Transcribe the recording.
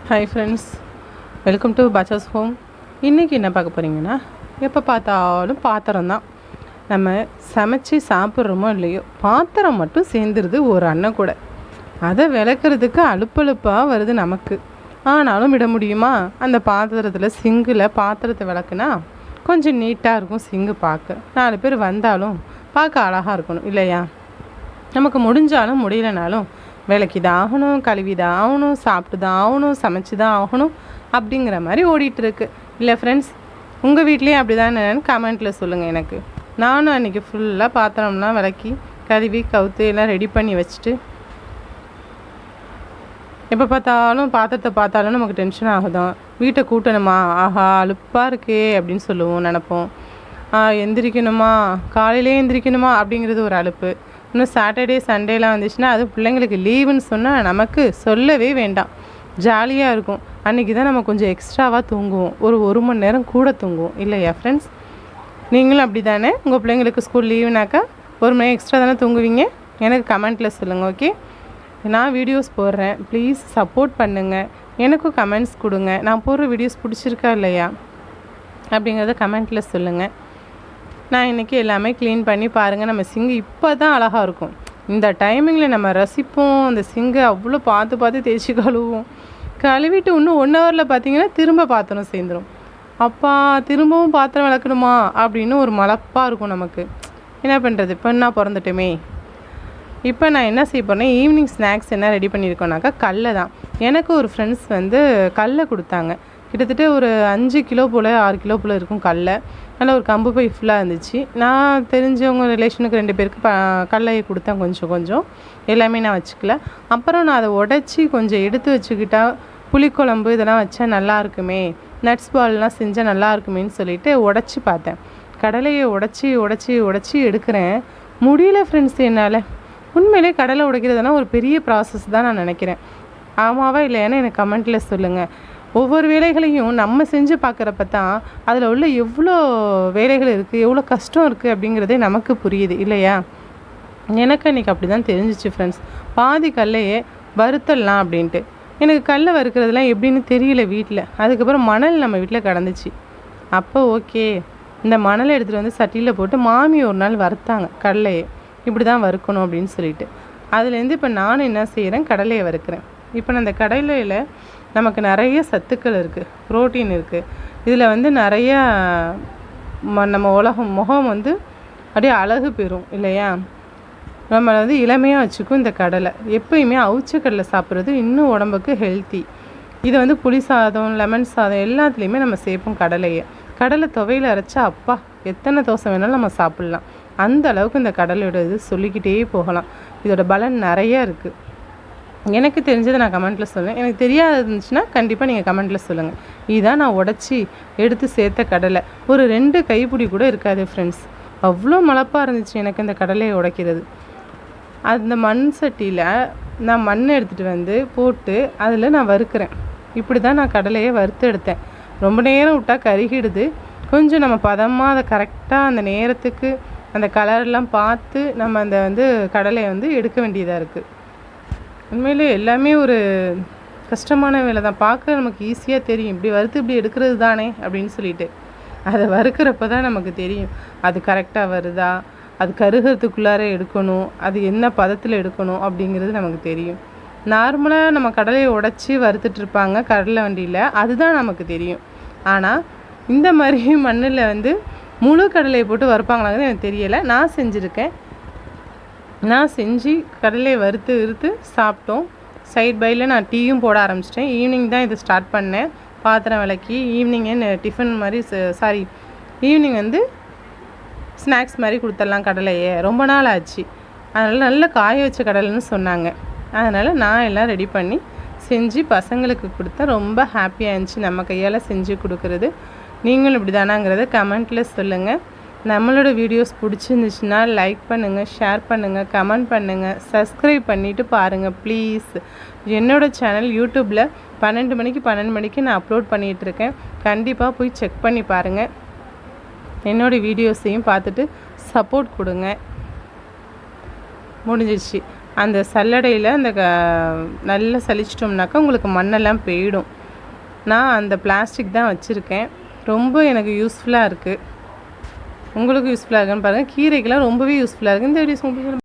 Hi friends, welcome to பாச்சாஸ் home. இன்றைக்கி என்ன பார்க்க போகிறீங்கன்னா, எப்போ பார்த்தாலும் பாத்திரம் தான். நம்ம சமைச்சு சாப்பிட்றோமோ இல்லையோ, பாத்திரம் மட்டும் சேர்ந்துருது ஒரு அண்ணன் கூட. அதை விளக்குறதுக்கு அலுப்பழுப்பாக வருது நமக்கு. ஆனாலும் விட முடியுமா? அந்த பாத்திரத்தில் சிங்கில் பாத்திரத்தை விளக்குனா கொஞ்சம் நீட்டாக இருக்கும். சிங்கு பார்க்க 4 பேர் வந்தாலும் பார்க்க அழகாக இருக்கணும் இல்லையா? நமக்கு முடிஞ்சாலும் முடியலனாலும் விளக்கி தான் ஆகணும், கழுவி தான் ஆகணும், சாப்பிட்டு தான் ஆகணும், சமைச்சு தான் ஆகணும் அப்படிங்கிற மாதிரி ஓடிட்டுருக்கு இல்லை ஃப்ரெண்ட்ஸ்? உங்கள் வீட்லேயும் அப்படி தான் என்னென்னு கமெண்ட்டில் சொல்லுங்கள் எனக்கு. நானும் அன்றைக்கி ஃபுல்லாக பாத்திரம்லாம் விளக்கி கழுவி கவுத்து எல்லாம் ரெடி பண்ணி வச்சுட்டு, எப்போ பார்த்தாலும் பாத்திரத்தை பார்த்தாலும் நமக்கு டென்ஷன் ஆகுதான். வீட்டை கூட்டணுமா, ஆஹா அலுப்பாக இருக்கே அப்படின்னு சொல்லுவோம், நினப்போம். எந்திரிக்கணுமா, காலையிலே எந்திரிக்கணுமா அப்படிங்கிறது ஒரு அலுப்பு. இன்னும் சாட்டர்டே சண்டேலாம் வந்துச்சுன்னா, அது பிள்ளைங்களுக்கு லீவுன்னு சொன்னால் நமக்கு சொல்லவே வேண்டாம், ஜாலியாக இருக்கும். அன்றைக்கி தான் நம்ம கொஞ்சம் எக்ஸ்ட்ராவாக தூங்குவோம், ஒரு மணி நேரம் கூட தூங்குவோம் இல்லையா ஃப்ரெண்ட்ஸ்? நீங்களும் அப்படி தானே? உங்கள் பிள்ளைங்களுக்கு ஸ்கூல் லீவுனாக்கா 1 மணி நேரம் எக்ஸ்ட்ரா தானே தூங்குவீங்க? எனக்கு கமெண்ட்டில் சொல்லுங்கள். ஓகே, நான் வீடியோஸ் போடுறேன், ப்ளீஸ் சப்போர்ட் பண்ணுங்கள், எனக்கும் கமெண்ட்ஸ் கொடுங்க. நான் போடுற வீடியோஸ் பிடிச்சிருக்கா இல்லையா அப்படிங்கிறத கமெண்ட்டில் சொல்லுங்கள். நான் இன்றைக்கி எல்லாமே க்ளீன் பண்ணி பாருங்கள். நம்ம சிங்கு இப்போ தான் அழகாக இருக்கும். இந்த டைமிங்கில் நம்ம ரசிப்போம். அந்த சிங்கை அவ்வளோ பார்த்து தேய்ச்சி கழுவோம். கழுவிட்டு இன்னும் 1 ஹவரில் பார்த்திங்கன்னா திரும்ப பாத்திரம் சேர்ந்துடும். அப்பா திரும்பவும் பாத்திரம் விளக்கணுமா அப்படின்னு ஒரு மலப்பாக இருக்கும் நமக்கு. என்ன பண்ணுறது, இப்போ நான் பிறந்துட்டோமே. இப்போ நான் என்ன செய்ய போகிறேன்னா, ஈவினிங் ஸ்நாக்ஸ் என்ன ரெடி பண்ணியிருக்கோன்னாக்கா கடலை தான். எனக்கு ஒரு ஃப்ரெண்ட்ஸ் கடலை கொடுத்தாங்க. கிட்டத்தட்ட ஒரு 5 கிலோ போல் 6 கிலோ போல் இருக்கும் கடலை. நல்லா ஒரு கம்பு பை ஃபுல்லாக இருந்துச்சு. நான் தெரிஞ்சவங்க ரிலேஷனுக்கு 2 பேருக்கு கடலையை கொடுத்தேன். கொஞ்சம் எல்லாமே நான் வச்சுக்கல. அப்புறம் நான் அதை உடச்சி கொஞ்சம் எடுத்து வச்சுக்கிட்டா புளிக்குழம்பு இதெல்லாம் வச்சா நல்லா இருக்குமே, நட்ஸ் பால்லாம் செஞ்சால் நல்லா இருக்குமேன்னு சொல்லிட்டு உடச்சி பார்த்தேன். கடலையை உடச்சி எடுக்கிறேன். முடியல ஃப்ரெண்ட்ஸ் என்னால். உண்மையிலே கடலை உடைக்கிறதுனா ஒரு பெரிய ப்ராசஸ் தான் நான் நினைக்கிறேன். ஆமாவா இல்லையான்னு எனக்கு கமெண்ட்டில் சொல்லுங்கள். ஒவ்வொரு வேலைகளையும் நம்ம செஞ்சு பார்க்குறப்ப தான் அதில் உள்ள எவ்வளோ வேலைகள் இருக்குது, எவ்வளோ கஷ்டம் இருக்குது அப்படிங்கிறதே நமக்கு புரியுது இல்லையா? எனக்கு அன்றைக்கி அப்படி தான் தெரிஞ்சிச்சு ஃப்ரெண்ட்ஸ். பாதி கடலையே வறுத்தடலாம் அப்படின்ட்டு. எனக்கு கடலை வறுக்கிறதுலாம் எப்படின்னு தெரியல வீட்டில். அதுக்கப்புறம் மணல் நம்ம வீட்டில் கிடந்துச்சு. அப்போ ஓகே, இந்த மணலை எடுத்துகிட்டு வந்து சட்டியில் போட்டு மாமி ஒரு நாள் வறுத்தாங்க கடலையே. இப்படி தான் வறுக்கணும் அப்படின்னு சொல்லிட்டு, அதுலேருந்து இப்போ நானும் என்ன செய்கிறேன், கடலையை வறுக்கிறேன். இப்போ நான் அந்த கடலையில் நமக்கு நிறைய சத்துக்கள் இருக்குது, ப்ரோட்டீன் இருக்குது. இதில் நிறையா நம்ம முகம் அப்படியே அழகு பெறும் இல்லையா? நம்மளை இளமையாக வச்சுக்கும் இந்த கடலை. எப்பயுமே அவிச்ச கடலை சாப்பிட்றது இன்னும் உடம்புக்கு ஹெல்த்தி. இதை புளி சாதம், லெமன் சாதம் எல்லாத்துலேயுமே நம்ம சேர்ப்போம் கடலையை. கடலை துவையில் அரைச்சா அப்பா எத்தனை தோசை வேணாலும் நம்ம சாப்பிட்லாம். அந்த அளவுக்கு இந்த கடலையோட இது சொல்லிக்கிட்டே போகலாம். இதோட பலன் நிறையா இருக்குது. எனக்கு தெரிஞ்சதை நான் கமெண்ட்டில் சொல்லுவேன். எனக்கு தெரியாது இருந்துச்சுன்னா கண்டிப்பாக நீங்கள் கமெண்ட்டில் சொல்லுங்கள். இதுதான் நான் உடச்சி எடுத்து சேர்த்த கடலை. ஒரு 2 கைப்பிடி கூட இருக்காது ஃப்ரெண்ட்ஸ். அவ்வளோ மலப்பாக இருந்துச்சு எனக்கு இந்த கடலையை உடைக்கிறது. அந்த மண் சட்டியில் நான் மண் எடுத்துகிட்டு போட்டு அதில் நான் வறுக்கிறேன். இப்படி தான் நான் கடலையை வறுத்து எடுத்தேன். ரொம்ப நேரம் விட்டால் கருகிடுது. கொஞ்சம் நம்ம பதமாக அதை கரெக்டாக அந்த நேரத்துக்கு அந்த கலர்லாம் பார்த்து நம்ம அந்த கடலையை எடுக்க வேண்டியதாக இருக்குது. உண்மையிலே எல்லாமே ஒரு கஷ்டமான வேலை தான். பார்க்க நமக்கு ஈஸியாக தெரியும், இப்படி வறுத்து இப்படி எடுக்கிறது தானே அப்படின்னு சொல்லிட்டு. அதை வறுக்கிறப்ப தான் நமக்கு தெரியும் அது கரெக்டாக வருதா, அது கருகிறதுக்குள்ளார எடுக்கணும், அது என்ன பதத்தில் எடுக்கணும் அப்படிங்கிறது நமக்கு தெரியும். நார்மலாக நம்ம கடலையை உடச்சி வறுத்துட்ருப்பாங்க கடலை வண்டியில், அதுதான் நமக்கு தெரியும். ஆனால் இந்த மாதிரி மண்ணில் முழு கடலையை போட்டு வறுப்பாங்களாங்கிறது எனக்கு தெரியலை. நான் செஞ்சுருக்கேன். நான் செஞ்சு கடலையை வறுத்து சாப்பிட்டோம். சைட் பையில் நான் டீயும் போட ஆரம்பிச்சிட்டேன். ஈவினிங் தான் இதை ஸ்டார்ட் பண்ணேன். பாத்திரம் விளக்கி ஈவினிங்கே டிஃபன் மாதிரி ஈவினிங் ஸ்நாக்ஸ் மாதிரி கொடுத்துடலாம் கடலையை. ரொம்ப நாள் ஆச்சு, அதனால் நல்லா காய வச்ச கடலைன்னு சொன்னாங்க. அதனால் நான் எல்லாம் ரெடி பண்ணி செஞ்சு பசங்களுக்கு கொடுத்தேன். ரொம்ப ஹாப்பியாக இருந்துச்சு நம்ம கையால் செஞ்சு கொடுக்குறது. நீங்களும் இப்படி தானாங்கிறத கமெண்ட்டில் சொல்லுங்கள். நம்மளோட வீடியோஸ் பிடிச்சிருந்துச்சுன்னா லைக் பண்ணுங்கள், ஷேர் பண்ணுங்கள், கமெண்ட் பண்ணுங்கள், சப்ஸ்கிரைப் பண்ணிவிட்டு பாருங்கள் ப்ளீஸ். என்னோடய சேனல் யூடியூப்பில் 12 மணிக்கு நான் அப்லோட் பண்ணிகிட்ருக்கேன். கண்டிப்பாக போய் செக் பண்ணி பாருங்கள். என்னோடய வீடியோஸையும் பார்த்துட்டு சப்போர்ட் கொடுங்க. முடிஞ்சிடுச்சு. அந்த சல்லடையில் அந்த நல்லா சலிச்சிட்டோம்னாக்கா உங்களுக்கு மண்ணெல்லாம் போயிடும். நான் அந்த பிளாஸ்டிக் தான் வச்சுருக்கேன். ரொம்ப எனக்கு யூஸ்ஃபுல்லாக இருக்குது. உங்களுக்கு யூஸ்ஃபுல்லாக இருக்குன்னு பாருங்கள். கீரைக்கெலாம் ரொம்பவே யூஸ்ஃபுல்லாக இருக்குது. இந்த வீடியோஸ் உங்களுக்கு